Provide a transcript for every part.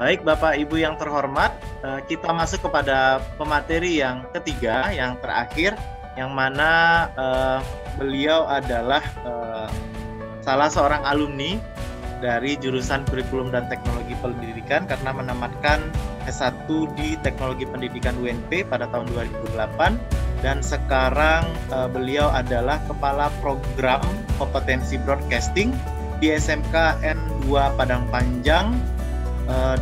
Baik, Bapak Ibu yang terhormat, kita masuk kepada pemateri yang ketiga, yang terakhir, yang mana beliau adalah salah seorang alumni dari jurusan Kurikulum dan Teknologi Pendidikan karena menamatkan S1 di Teknologi Pendidikan UNP pada tahun 2008 dan sekarang beliau adalah Kepala Program Kompetensi Broadcasting di SMK N2 Padang Panjang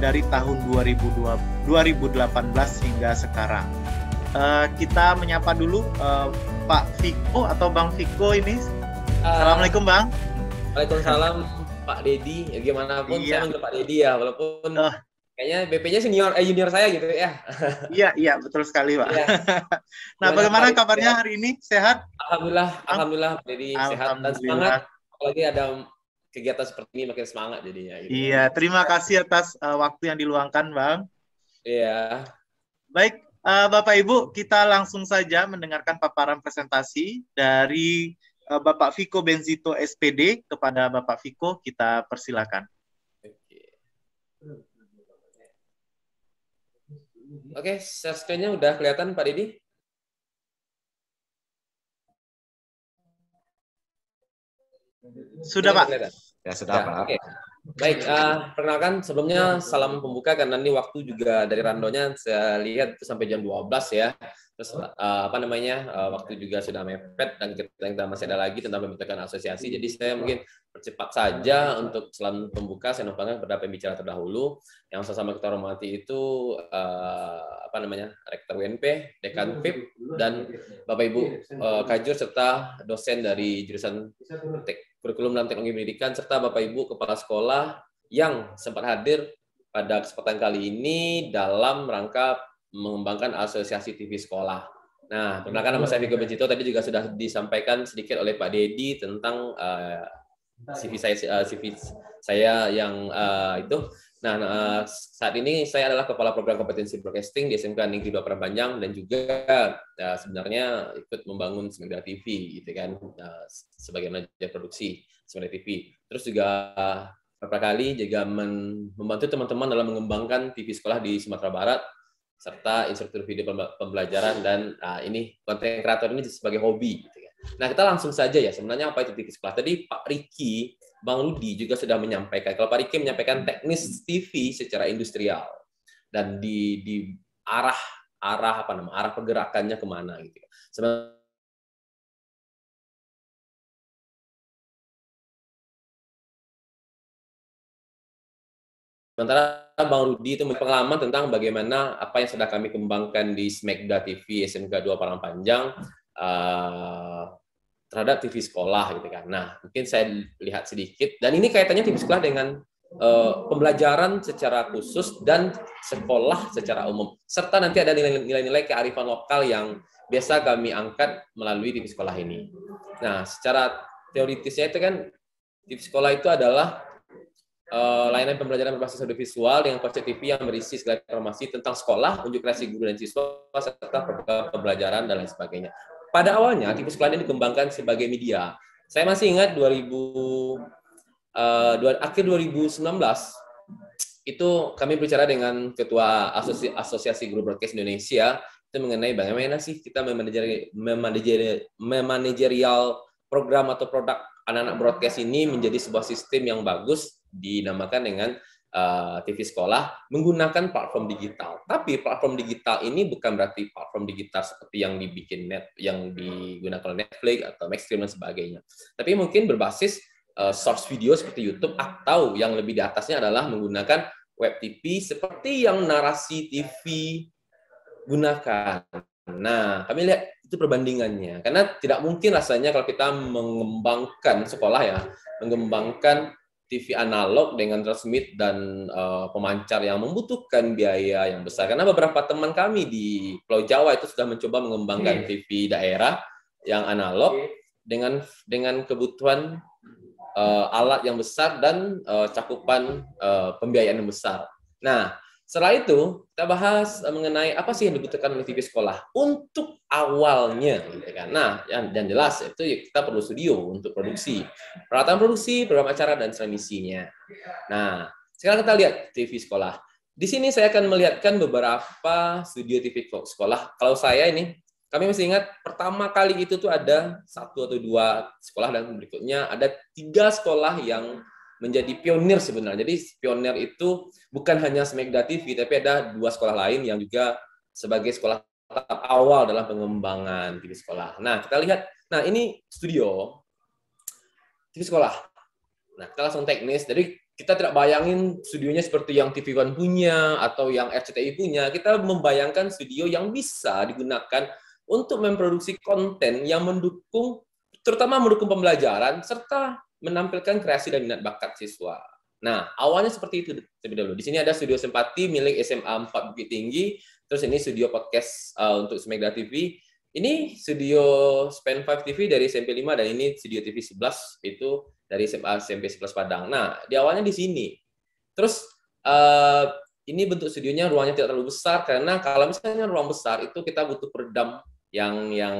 dari tahun 2018 hingga sekarang. Kita menyapa dulu Pak Viko atau Bang Viko ini. Assalamualaikum Bang. Waalaikumsalam Pak Dedi. Ya gimana pun saya manggil Pak Dedi ya, walaupun kayaknya BP-nya junior saya gitu ya. Iya betul sekali Pak. Iya. Nah, bagaimana kabarnya hari ini? Sehat? Alhamdulillah Pak Dedi sehat dan semangat. Apalagi ada kegiatan seperti ini makin semangat jadinya. Gitu. Iya, terima kasih atas waktu yang diluangkan Bang. Iya. Baik, Bapak Ibu, kita langsung saja mendengarkan paparan presentasi dari Bapak Viko Benzito SPD. Kepada Bapak Viko, kita persilakan. Oke, share screen-nya udah kelihatan Pak Dedi? Sudah Pak. Ya sudah Pak. Oke. Baik, perkenalkan sebelumnya salam pembuka karena ini waktu juga dari randonya saya lihat sampai jam 12 ya. Terus waktu juga sudah mepet dan kita masih ada lagi tentang pembentukan asosiasi. Jadi saya mungkin percepat saja untuk salam pembuka. Saya numpangkan kepada pembicara terdahulu yang sama-sama kita hormati itu Rektor UNP, Dekan PIP dan Bapak Ibu Kajur serta dosen dari jurusan Kurikulum dan Teknologi Pendidikan serta Bapak Ibu Kepala Sekolah yang sempat hadir pada kesempatan kali ini dalam rangka mengembangkan asosiasi TV sekolah. Nah, perkenalkan nama saya Viko Benzito, tadi juga sudah disampaikan sedikit oleh Pak Dedi tentang CV saya yang itu. Nah, saat ini saya adalah Kepala Program Kompetensi Broadcasting di SMK Negeri 2 Padang Panjang dan juga sebenarnya ikut membangun Smegda TV gitu kan sebagai manajer produksi Smegda TV. Terus juga beberapa kali juga membantu teman-teman dalam mengembangkan TV sekolah di Sumatera Barat serta instruktur video pembelajaran dan ini konten kreator ini sebagai hobi gitu kan. Nah, kita langsung saja ya, sebenarnya apa itu TV sekolah? Tadi Pak Riki, Bang Rudi juga sudah menyampaikan. Kalau Pak Riki menyampaikan teknis TV secara industrial dan di arah pergerakannya kemana gitu. Sementara Bang Rudi itu pengalaman tentang bagaimana apa yang sudah kami kembangkan di Smegda TV SMK 2 Padang Panjang terhadap TV sekolah gitu kan. Nah, mungkin saya lihat sedikit dan ini kaitannya TV sekolah dengan pembelajaran secara khusus dan sekolah secara umum serta nanti ada nilai-nilai kearifan lokal yang biasa kami angkat melalui TV sekolah ini. Nah, secara teoritisnya itu kan TV sekolah itu adalah layanan pembelajaran berbasis audiovisual dengan konsep TV yang berisi segala informasi tentang sekolah, unjuk kreasi guru dan siswa serta program pembelajaran dan lain sebagainya. Pada awalnya, TV sekolah ini dikembangkan sebagai media. Saya masih ingat akhir 2019, itu kami berbicara dengan Ketua Asosiasi Guru Broadcast Indonesia, itu mengenai bagaimana sih kita memanajerial program atau produk anak-anak broadcast ini menjadi sebuah sistem yang bagus, dinamakan dengan TV sekolah menggunakan platform digital. Tapi platform digital ini bukan berarti platform digital seperti yang digunakan oleh Netflix atau Maxstream dan sebagainya. Tapi mungkin berbasis source video seperti YouTube atau yang lebih di atasnya adalah menggunakan web TV seperti yang Narasi TV gunakan. Nah, kami lihat itu perbandingannya. Karena tidak mungkin rasanya kalau kita mengembangkan sekolah ya, mengembangkan TV analog dengan transmit dan pemancar yang membutuhkan biaya yang besar. Karena beberapa teman kami di Pulau Jawa itu sudah mencoba mengembangkan TV daerah yang analog dengan kebutuhan alat yang besar dan cakupan pembiayaan yang besar. Nah, setelah itu kita bahas mengenai apa sih yang dibutuhkan oleh TV sekolah untuk awalnya, gitu kan. Nah, yang jelas itu kita perlu studio untuk produksi, peralatan produksi, program acara dan transmisinya. Nah, sekarang kita lihat TV sekolah. Di sini saya akan melihatkan beberapa studio TV sekolah. Kalau saya ini, kami masih ingat pertama kali itu tuh ada 1 atau 2 sekolah, dan berikutnya ada 3 sekolah yang menjadi pionir sebenarnya. Jadi pionir itu bukan hanya Smegda TV, tapi ada 2 sekolah lain yang juga sebagai sekolah tahap awal dalam pengembangan TV sekolah. Nah, kita lihat, nah ini studio TV sekolah. Nah, kita langsung teknis. Jadi kita tidak bayangin studionya seperti yang TV One punya atau yang RCTI punya. Kita membayangkan studio yang bisa digunakan untuk memproduksi konten yang mendukung, terutama mendukung pembelajaran serta menampilkan kreasi dan minat bakat siswa. Nah, awalnya seperti itu terlebih dahulu. Di sini ada studio Simpati milik SMA 4 Bukit Tinggi. Terus ini studio podcast untuk Smegda TV. Ini studio Span 5 TV dari SMP 5, dan ini studio TV 11 itu dari SMP 11 Padang. Nah, di awalnya di sini. Terus ini bentuk studionya, ruangnya tidak terlalu besar, karena kalau misalnya ruang besar itu kita butuh peredam yang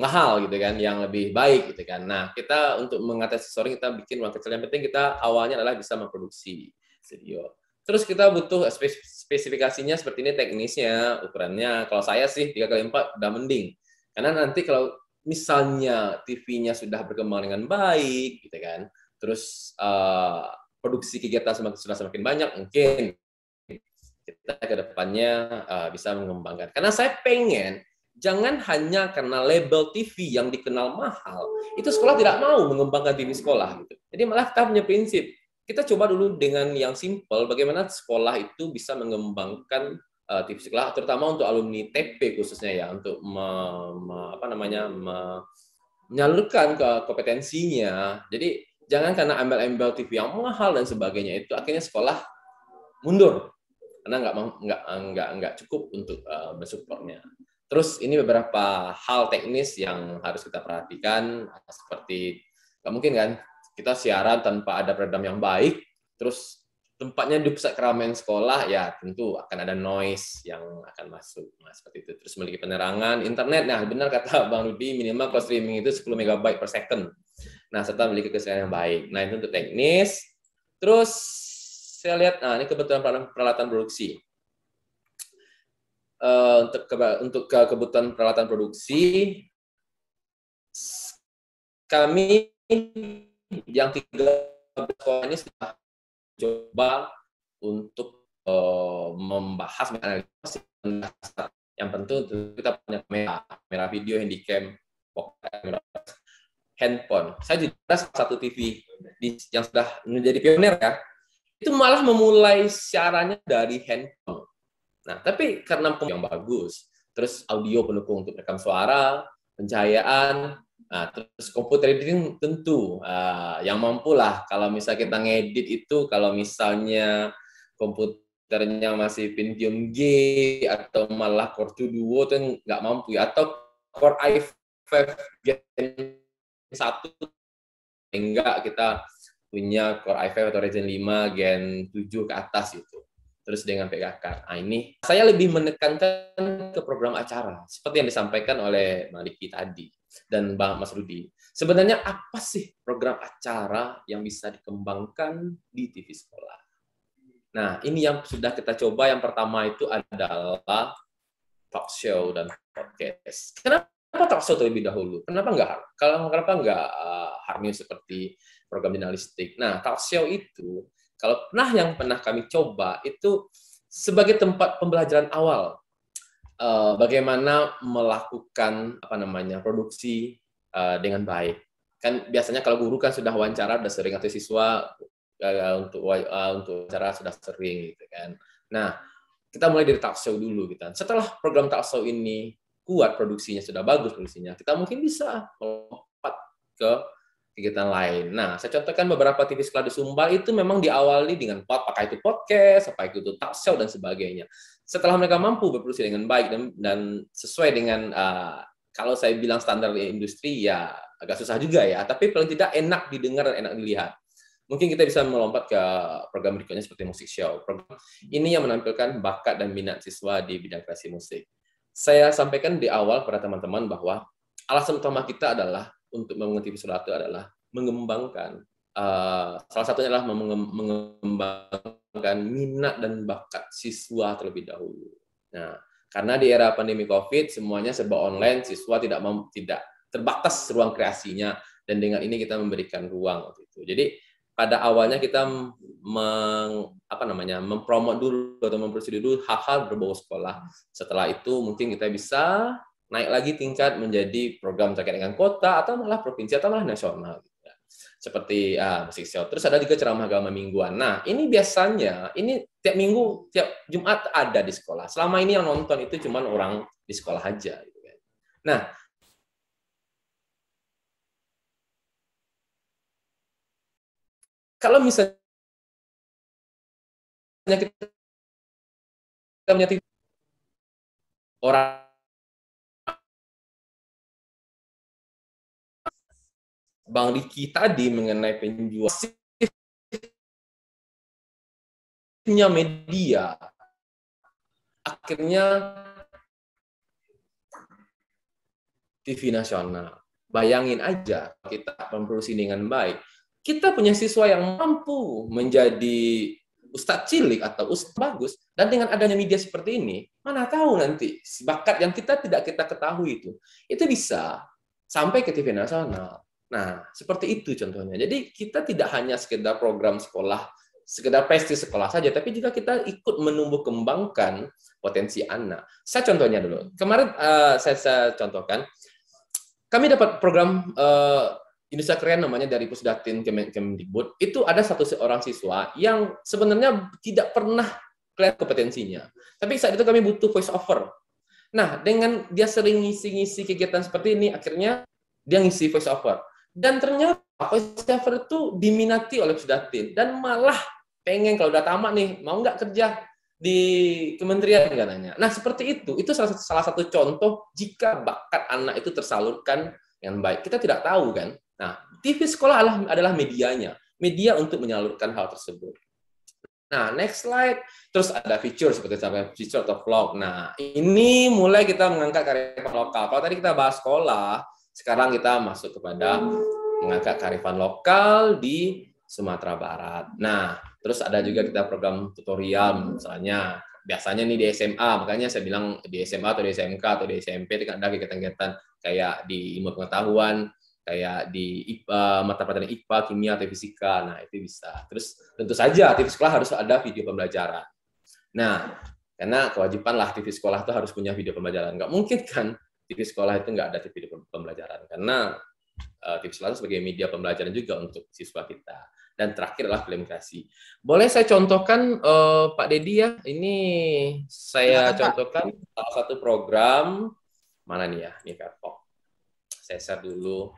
mahal gitu kan, yang lebih baik gitu kan. Nah, kita untuk mengatasi sore kita bikin ruang kecil. Yang penting kita awalnya adalah bisa memproduksi studio. Terus kita butuh spesifikasinya seperti ini, teknisnya, ukurannya. Kalau saya sih 3x4 udah mending. Karena nanti kalau misalnya TV-nya sudah berkembang dengan baik, gitu kan, terus produksi kegiatan sudah semakin banyak, mungkin kita ke depannya bisa mengembangkan. Karena saya pengen, jangan hanya karena label TV yang dikenal mahal, itu sekolah tidak mau mengembangkan TV sekolah. Gitu. Jadi malah kita punya prinsip, kita coba dulu dengan yang simple, bagaimana sekolah itu bisa mengembangkan TV sekolah, terutama untuk alumni TP khususnya ya, untuk menyalurkan ke kompetensinya. Jadi jangan karena embel-embel TV yang mahal dan sebagainya itu akhirnya sekolah mundur karena nggak cukup untuk mensupportnya. Terus ini beberapa hal teknis yang harus kita perhatikan, seperti nggak mungkin kan kita siaran tanpa ada peredam yang baik, terus tempatnya di pusat keramaian sekolah, ya tentu akan ada noise yang akan masuk. Nah, seperti itu. Terus memiliki penerangan, internet. Nah, benar kata Bang Rudi, minimal kalau streaming itu 10 MB per second. Nah, serta memiliki keseimbangan yang baik. Nah, itu untuk teknis. Terus saya lihat, nah ini kebutuhan peralatan produksi. Untuk kebutuhan peralatan produksi, kami yang 13 sekolah ini sudah coba untuk membahas analisis yang tentu kita punya kamera video, handycam, kamera handphone. Saya juga salah satu TV yang sudah menjadi pionir ya, itu malah memulai siarannya dari handphone. Nah, tapi karena yang bagus, terus audio pendukung untuk rekam suara, pencahayaan. Nah, terus komputer editing tentu yang mampu lah. Kalau misalnya kita ngedit itu, kalau misalnya komputernya masih Pentium G atau malah Core 2 Duo itu nggak mampu ya. Atau Core i5 Gen 1 enggak, kita punya Core i5 atau Ryzen 5 Gen 7 ke atas itu. Terus dengan PKK. Nah, ini saya lebih menekankan ke program acara seperti yang disampaikan oleh Maliki tadi dan Bang Mas Rudi. Sebenarnya apa sih program acara yang bisa dikembangkan di TV sekolah? Nah, ini yang sudah kita coba. Yang pertama itu adalah talk show dan podcast. Kenapa talk show terlebih dahulu? Kenapa nggak hard news seperti program jurnalistik? Nah, talk show itu kalau yang pernah kami coba itu sebagai tempat pembelajaran awal, bagaimana melakukan produksi dengan baik. Kan biasanya kalau guru kan sudah wawancara, sudah sering, atau siswa untuk wawancara sudah sering gitu kan. Nah, kita mulai dari talk show dulu gitu. Setelah program talk show ini kuat, produksinya sudah bagus produksinya, kita mungkin bisa melompat ke kegiatan lain. Nah, saya contohkan beberapa TV sekolah di Sumbar itu memang diawali dengan apakah itu podcast, apakah itu talk show dan sebagainya. Setelah mereka mampu berproduksi dengan baik dan sesuai dengan kalau saya bilang standar industri, ya agak susah juga ya, tapi paling tidak enak didengar dan enak dilihat. Mungkin kita bisa melompat ke program berikutnya seperti musik show. Program ini yang menampilkan bakat dan minat siswa di bidang kreasi musik. Saya sampaikan di awal pada teman-teman bahwa alasan utama kita adalah untuk membangun TV sesuatu adalah mengembangkan. Salah satunya adalah mengembangkan minat dan bakat siswa terlebih dahulu. Nah, karena di era pandemi COVID semuanya serba online, siswa tidak terbatas ruang kreasinya, dan dengan ini kita memberikan ruang gitu. Jadi pada awalnya kita mempromot dulu atau memproduksi dulu hal-hal berbau sekolah. Setelah itu mungkin kita bisa naik lagi tingkat menjadi program terkait dengan kota atau malah provinsi atau malah nasional. Seperti musik show. Terus ada juga ceramah agama mingguan. Nah, ini biasanya ini tiap minggu, tiap Jumat ada di sekolah. Selama ini yang nonton itu cuma orang di sekolah aja. Gitu kan. Nah, kalau misalnya kita punya orang Bang Riki tadi mengenai penjualan media, akhirnya TV nasional. Bayangin aja kita memproduksi dengan baik. Kita punya siswa yang mampu menjadi ustadz cilik atau ustadz bagus, dan dengan adanya media seperti ini, mana tahu nanti bakat yang kita tidak kita ketahui itu bisa sampai ke TV nasional. Nah, seperti itu contohnya. Jadi kita tidak hanya sekedar program sekolah, sekedar prestasi sekolah saja, tapi juga kita ikut menumbuh kembangkan potensi anak. Saya contohnya dulu. Kemarin saya contohkan, kami dapat program Indonesia Keren namanya dari Pusdatin Kemdikbud. Itu ada satu orang siswa yang sebenarnya tidak pernah kelihatan kompetensinya. Tapi saat itu kami butuh voice over. Nah, dengan dia sering ngisi-ngisi kegiatan seperti ini, akhirnya dia ngisi voice over. Dan ternyata voice over itu diminati oleh Pusdatin. Dan malah pengen kalau udah tamat nih, mau nggak kerja di kementerian katanya. Nah, seperti itu salah satu contoh jika bakat anak itu tersalurkan dengan baik. Kita tidak tahu kan. Nah, TV sekolah adalah medianya, media untuk menyalurkan hal tersebut. Nah, next slide. Terus ada feature seperti feature atau vlog. Nah, ini mulai kita mengangkat kearifan lokal. Kalau tadi kita bahas sekolah, sekarang kita masuk kepada mengangkat kearifan lokal di Sumatera Barat. Nah, terus ada juga kita program tutorial, misalnya biasanya nih di SMA, makanya saya bilang di SMA atau di SMK atau di SMP itu ada kegiatan-kegiatan kayak di ilmu pengetahuan, kayak di IPA, mata pelajaran IPA, kimia, atau fisika. Nah, itu bisa. Terus tentu saja TV sekolah harus ada video pembelajaran. Nah, karena kewajiban lah TV sekolah itu harus punya video pembelajaran. Nggak mungkin kan TV sekolah itu nggak ada video pembelajaran, karena TV sekolah sebagai media pembelajaran juga untuk siswa kita. Dan terakhir adalah film kreasi. Boleh saya contohkan, Pak Dedi ya? Ini saya contohkan salah satu program, mana nih ya? Ini Fairpop. Saya share dulu.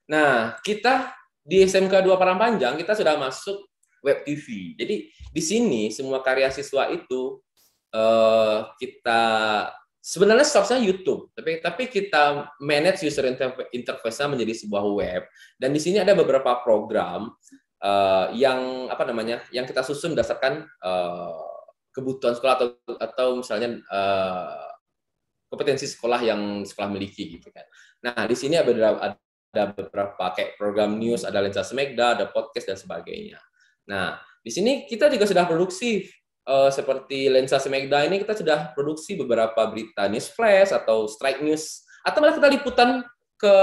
Nah, kita di SMK 2 Parangpanjang, kita sudah masuk web TV. Jadi, di sini semua karya siswa itu kita sebenarnya seharusnya YouTube, tapi kita manage user interface-nya menjadi sebuah web. Dan di sini ada beberapa program yang yang kita susun berdasarkan kebutuhan sekolah atau misalnya kompetensi sekolah yang sekolah miliki gitu kan. Nah, di sini ada beberapa kayak program news, ada Lensa Smegda, ada podcast dan sebagainya. Nah, di sini kita juga sudah produksi seperti Lensa Smegda ini, kita sudah produksi beberapa berita news flash atau strike news, atau malah kita liputan ke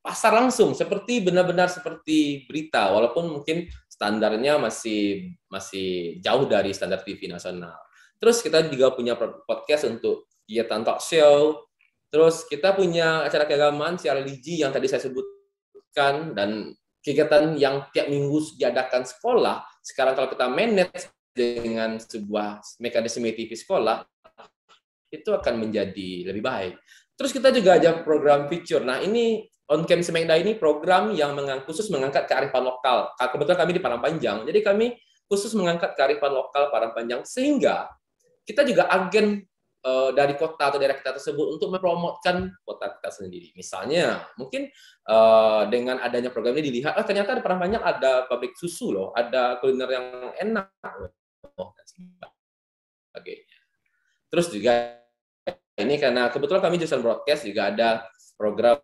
pasar langsung, seperti benar-benar seperti berita, walaupun mungkin standarnya masih jauh dari standar TV nasional. Terus kita juga punya podcast untuk kegiatan talk show. Terus kita punya acara keagamaan, siar religi yang tadi saya sebutkan, dan kegiatan yang tiap minggu diadakan sekolah. Sekarang kalau kita manage dengan sebuah mekanisme TV sekolah, itu akan menjadi lebih baik. Terus kita juga ada program feature. Nah, ini On Cam Semegda ini program yang khusus mengangkat kearifan lokal. Kebetulan kami di Parangpanjang, jadi kami khusus mengangkat kearifan lokal Parangpanjang, sehingga kita juga agen dari kota atau daerah kita tersebut untuk mempromotkan kota kita sendiri. Misalnya, mungkin dengan adanya program ini dilihat, ternyata di Parangpanjang ada pabrik susu loh, ada kuliner yang enak loh, dan sebagainya. Terus juga ini karena kebetulan kami jurusan broadcast juga ada program.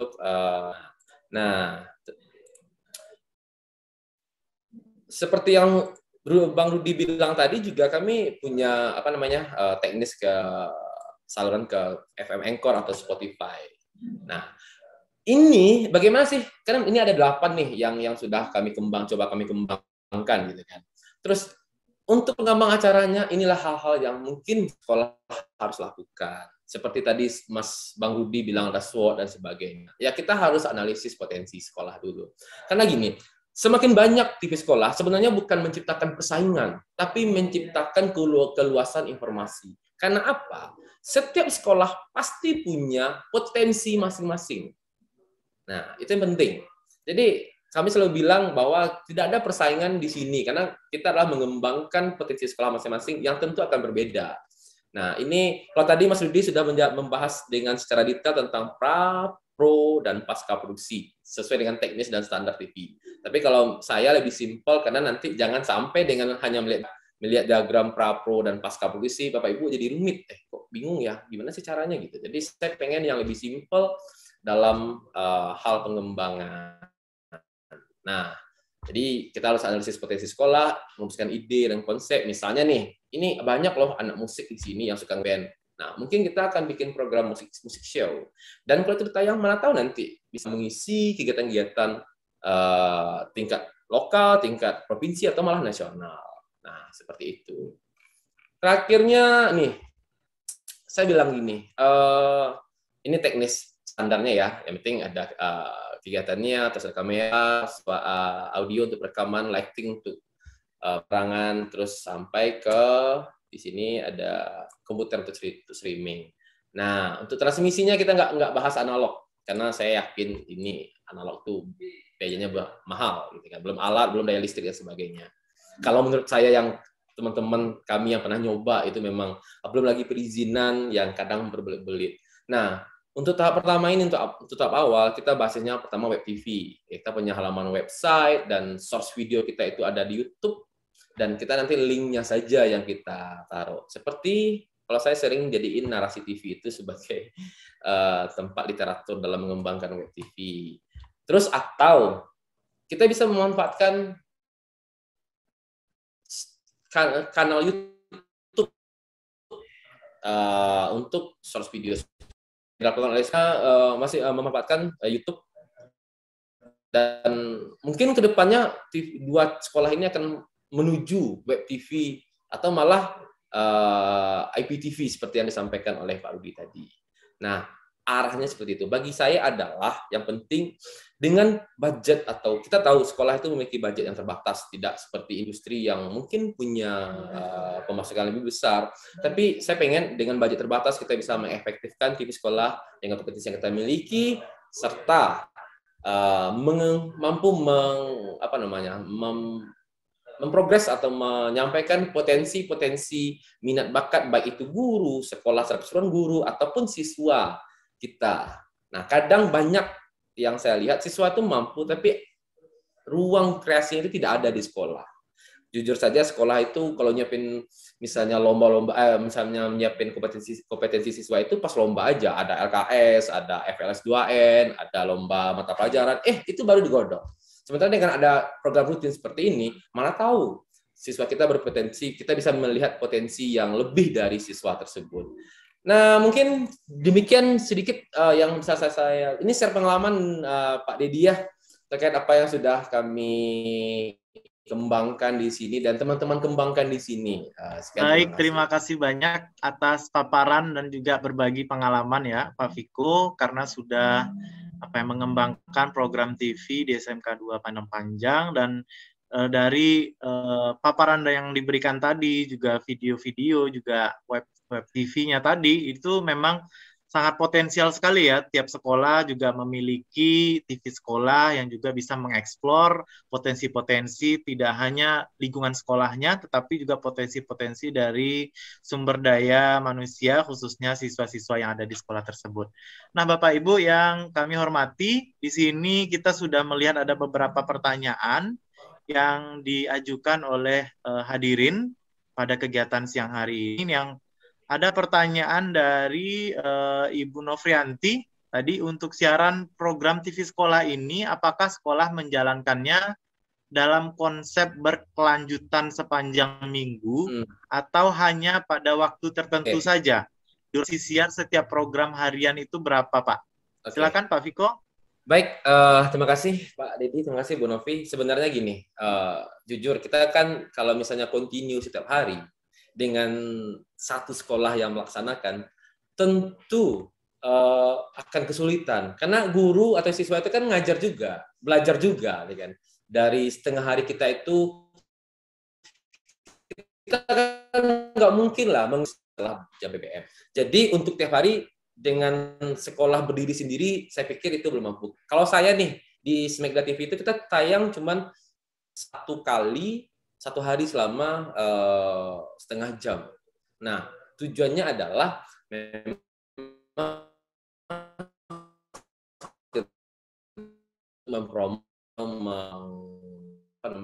Nah, seperti yang Bang Rudi bilang tadi juga kami punya apa namanya teknis ke saluran ke FM Anchor atau Spotify. Nah, ini bagaimana sih? Karena ini ada 8 nih yang sudah coba kami kembangkan gitu kan. Terus untuk pengembang acaranya inilah hal-hal yang mungkin sekolah harus lakukan. Seperti tadi Mas Bang Rudi bilang ada SWOT dan sebagainya. Ya kita harus analisis potensi sekolah dulu. Karena gini, semakin banyak TV sekolah sebenarnya bukan menciptakan persaingan, tapi menciptakan keluasan informasi. Karena apa? Setiap sekolah pasti punya potensi masing-masing. Nah, itu yang penting. Jadi, kami selalu bilang bahwa tidak ada persaingan di sini, karena kita adalah mengembangkan potensi sekolah masing-masing yang tentu akan berbeda. Nah, ini kalau tadi Mas Rudi sudah membahas dengan secara detail tentang pra, pro, dan pasca produksi, sesuai dengan teknis dan standar TV. Tapi kalau saya lebih simpel, karena nanti jangan sampai dengan hanya melihat diagram pra, pro, dan pasca produksi, Bapak Ibu jadi rumit. Kok bingung ya, gimana sih caranya gitu. Jadi saya pengen yang lebih simpel dalam hal pengembangan. Nah, jadi kita harus analisis potensi sekolah, merumuskan ide dan konsep. Misalnya nih, ini banyak loh anak musik di sini yang suka band. Nah, mungkin kita akan bikin program musik show. Dan kalau itu ditayang, mana tahu nanti bisa mengisi kegiatan-kegiatan tingkat lokal, tingkat provinsi, atau malah nasional. Nah, seperti itu. Terakhirnya nih, saya bilang gini, ini teknis standarnya ya, yang penting ada kegiatannya, terus ada kamera, audio untuk rekaman, lighting untuk perangan, terus sampai ke di sini ada komputer untuk streaming. Nah, untuk transmisinya kita nggak bahas analog, karena saya yakin ini analog tuh biayanya mahal, gitu kan. Belum alat, belum daya listrik dan sebagainya. Kalau menurut saya yang teman-teman kami yang pernah nyoba itu memang belum lagi perizinan yang kadang berbelit-belit. Nah, untuk tahap pertama ini, untuk tahap awal, kita bahasnya pertama web TV. Kita punya halaman website dan source video kita itu ada di YouTube, dan kita nanti linknya saja yang kita taruh. Seperti kalau saya sering jadiin narasi TV itu sebagai tempat literatur dalam mengembangkan web TV. Terus atau kita bisa memanfaatkan kanal YouTube untuk source video. Dilakukan oleh saya masih memanfaatkan YouTube, dan mungkin kedepannya dua sekolah ini akan menuju web TV atau malah IPTV seperti yang disampaikan oleh Pak Rudi tadi. Nah, arahnya seperti itu. Bagi saya adalah yang penting dengan budget, atau kita tahu sekolah itu memiliki budget yang terbatas, tidak seperti industri yang mungkin punya pemasukan lebih besar. Tapi saya pengen dengan budget terbatas kita bisa mengefektifkan TV sekolah dengan kompetensi yang kita miliki, serta mampu memprogres atau menyampaikan potensi-potensi minat bakat, baik itu guru, sekolah secara keseluruhan guru, ataupun siswa kita. Nah, kadang banyak yang saya lihat siswa itu mampu, tapi ruang kreasinya itu tidak ada di sekolah. Jujur saja sekolah itu kalau nyiapin misalnya lomba-lomba, misalnya nyiapin kompetensi siswa itu pas lomba aja, ada LKS, ada FLS 2N, ada lomba mata pelajaran, itu baru digodok. Sementara dengan ada program rutin seperti ini, mana tahu siswa kita berpotensi, kita bisa melihat potensi yang lebih dari siswa tersebut. Nah, mungkin demikian sedikit yang bisa saya ini share pengalaman Pak Dedi ya, terkait apa yang sudah kami kembangkan di sini dan teman-teman kembangkan di sini. Baik, terima kasih banyak atas paparan dan juga berbagi pengalaman ya Pak Viko, karena sudah mengembangkan program TV di SMK 2 Padang Panjang, dan dari paparan yang diberikan tadi, juga video-video, juga web TV-nya tadi, itu memang sangat potensial sekali ya. Tiap sekolah juga memiliki TV sekolah yang juga bisa mengeksplor potensi-potensi tidak hanya lingkungan sekolahnya, tetapi juga potensi-potensi dari sumber daya manusia, khususnya siswa-siswa yang ada di sekolah tersebut. Nah, Bapak Ibu yang kami hormati, di sini kita sudah melihat ada beberapa pertanyaan yang diajukan oleh hadirin pada kegiatan siang hari ini. Yang ada pertanyaan dari Ibu Novrianti, tadi untuk siaran program TV sekolah ini, apakah sekolah menjalankannya dalam konsep berkelanjutan sepanjang minggu atau hanya pada waktu tertentu saja? Durasi siar setiap program harian itu berapa, Pak? Silakan Pak Viko. Baik, terima kasih Pak Dedi, terima kasih Bu Novi. Sebenarnya gini, jujur kita kan kalau misalnya continue setiap hari dengan satu sekolah yang melaksanakan, tentu akan kesulitan. Karena guru atau siswa itu kan ngajar juga, belajar juga, kan. Dari setengah hari kita itu, kita kan nggak mungkin lah mengelola jam BBM. Jadi untuk tiap hari, dengan sekolah berdiri sendiri, saya pikir itu belum mampu. Kalau saya nih, di Smegda TV itu kita tayang cuman satu hari selama setengah jam. Nah, tujuannya adalah mempromo,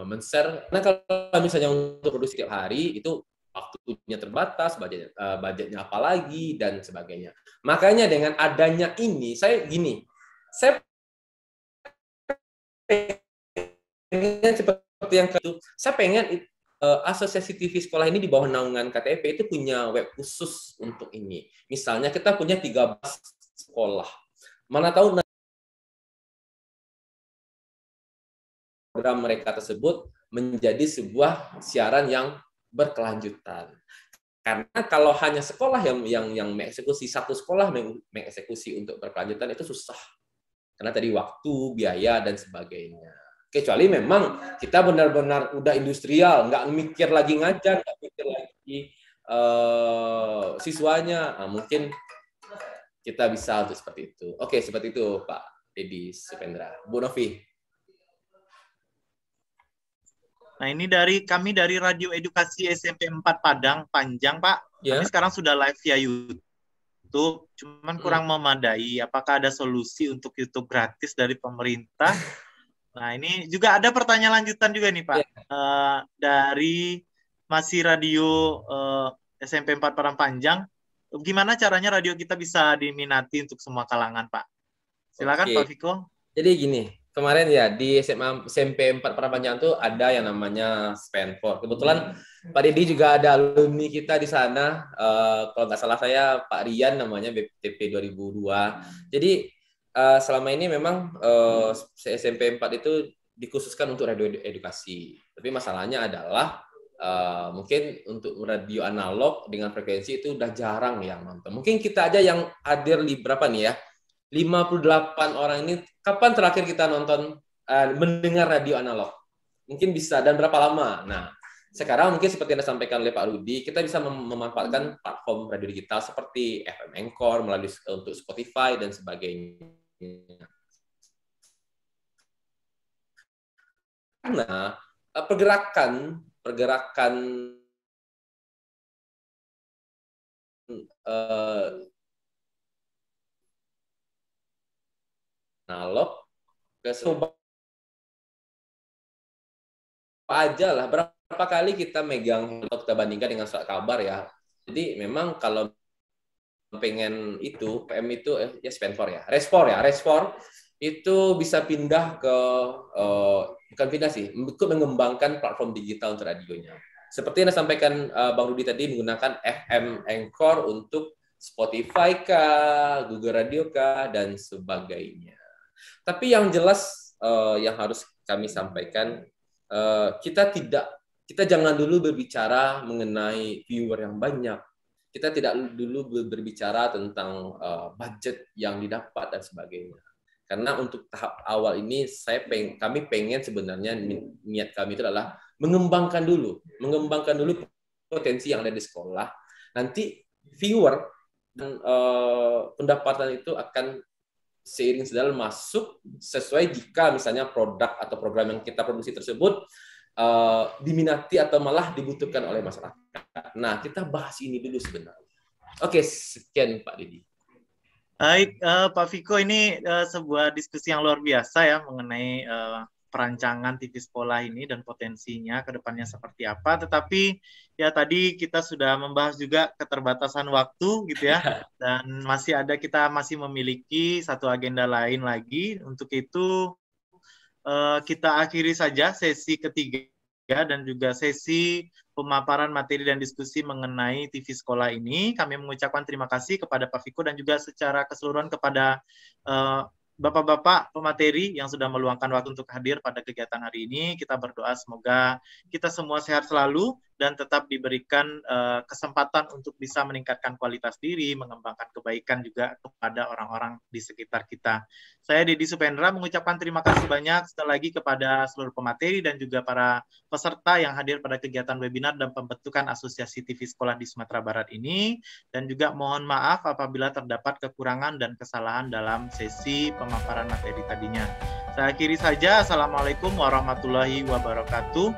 men-share. Nah, kalau misalnya untuk produksi tiap hari, itu waktunya terbatas, budgetnya apa lagi, dan sebagainya. Makanya dengan adanya ini, saya pengen seperti yang itu, saya pengen asosiasi TV sekolah ini di bawah naungan KTP itu punya web khusus untuk ini. Misalnya kita punya 13 sekolah. Mana tahu program mereka tersebut menjadi sebuah siaran yang berkelanjutan. Karena kalau hanya sekolah yang mengeksekusi, satu sekolah mengeksekusi untuk berkelanjutan itu susah. Karena tadi waktu, biaya, dan sebagainya. Kecuali memang kita benar-benar udah industrial, nggak mikir lagi ngajar, nggak mikir lagi siswanya, nah, mungkin kita bisa untuk seperti itu. Oke, seperti itu Pak Dedi Supendra. Bu Novi. Nah, ini kami dari Radio Edukasi SMP 4 Padang, Panjang, Pak. Ya. Kami sekarang sudah live via YouTube, cuman kurang memadai. Apakah ada solusi untuk YouTube gratis dari pemerintah? Nah, ini juga ada pertanyaan lanjutan juga nih, Pak. Ya. Dari masih Radio SMP 4 Padang Panjang, gimana caranya radio kita bisa diminati untuk semua kalangan, Pak? Silakan, Pak Viko. Jadi gini, kemarin ya di SMP 4 Padang Panjang itu ada yang namanya Spenfor. Kebetulan Pak Dedi juga ada alumni kita di sana. Kalau nggak salah saya Pak Rian namanya, BPTP 2002. Jadi selama ini memang SMP 4 itu dikhususkan untuk radio edukasi. Tapi masalahnya adalah mungkin untuk radio analog dengan frekuensi itu udah jarang yang nonton. Mungkin kita aja yang hadir berapa nih ya? 58 orang ini, kapan terakhir kita nonton, mendengar radio analog? Mungkin bisa, dan berapa lama? Nah, sekarang mungkin seperti yang disampaikan oleh Pak Rudi, kita bisa memanfaatkan platform radio digital seperti FM Anchor, melalui untuk Spotify, dan sebagainya. Karena pergerakan analog ke aja lah, berapa kali kita megang atau kita bandingkan dengan surat kabar ya. Jadi memang kalau pengen itu PM itu ya Respor itu bisa pindah ke bukan pindah sih, ikut mengembangkan platform digital untuk radionya. Seperti yang disampaikan Bang Rudi tadi, menggunakan FM Anchor untuk Spotify kah, Google Radio kah, dan sebagainya. Tapi yang jelas yang harus kami sampaikan, kita jangan dulu berbicara mengenai viewer yang banyak. Kita tidak dulu berbicara tentang budget yang didapat dan sebagainya. Karena untuk tahap awal ini kami pengen sebenarnya niat kami itu adalah mengembangkan dulu potensi yang ada di sekolah. Nanti viewer dan pendapatan itu akan seiring sejalan masuk sesuai jika misalnya produk atau program yang kita produksi tersebut diminati atau malah dibutuhkan oleh masyarakat. Nah, kita bahas ini dulu sebenarnya. Oke, sekian Pak Dedi. Baik, Pak Viko, ini sebuah diskusi yang luar biasa ya mengenai perancangan TV sekolah ini dan potensinya ke depannya seperti apa. Tetapi ya tadi kita sudah membahas juga keterbatasan waktu gitu ya, dan kita masih memiliki satu agenda lain lagi. Untuk itu kita akhiri saja sesi ketiga dan juga sesi pemaparan materi dan diskusi mengenai TV sekolah ini. Kami mengucapkan terima kasih kepada Pak Viko dan juga secara keseluruhan kepada Bapak-bapak pemateri yang sudah meluangkan waktu untuk hadir pada kegiatan hari ini. Kita berdoa semoga kita semua sehat selalu dan tetap diberikan kesempatan untuk bisa meningkatkan kualitas diri, mengembangkan kebaikan juga kepada orang-orang di sekitar kita. Saya Dedi Supendra mengucapkan terima kasih banyak sekali lagi kepada seluruh pemateri dan juga para peserta yang hadir pada kegiatan webinar dan pembentukan Asosiasi TV Sekolah di Sumatera Barat ini. Dan juga mohon maaf apabila terdapat kekurangan dan kesalahan dalam sesi pemaparan materi tadinya. Saya akhiri saja. Assalamualaikum warahmatullahi wabarakatuh.